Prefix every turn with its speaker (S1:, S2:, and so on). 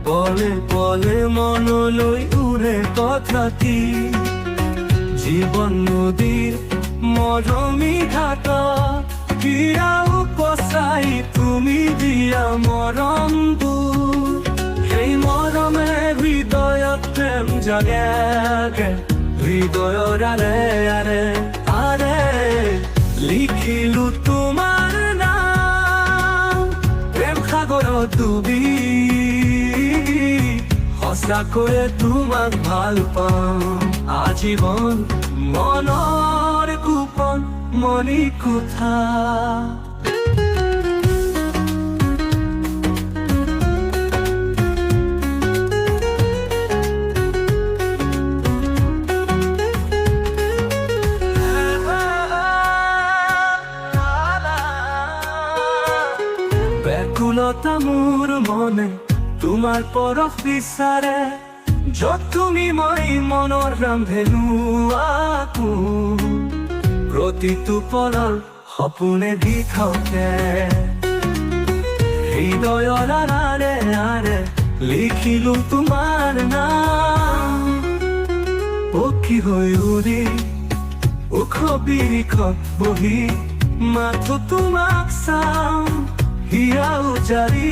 S1: পলে পলে মনলৈ উৰে কথাটি, জীৱন নদীৰ মৰমী ঘাট, হিয়াও কচাই তুমি দিয়া মৰমবোৰ, সেই মৰমে হৃদয়ত প্ৰেম জাগে, হৃদয়ৰ আৰে আৰে আৰে লিখিলো তোমাৰ নাম, প্ৰেম সাগৰত ডুবি সঁচাকৈয়ে তোমাক ভাল পাম, আজীৱন মনৰ গোপন মনি কোঠা। ব্যাকুলতা মোৰ মনে তোমাৰ পৰশ বিচাৰে, য'ত তুমি মই মনৰ ৰান্ধেনো আকো, প্ৰতিটো পলৰ সপোনে দি থাকে, হৃদয়ৰ আৰে আৰে লিখিলো তোমাৰ নাম, পক্ষী হৈ উৰি ওখ বিৰিখত বহি মাথো তোমাক চাম, হিয়াও জাৰি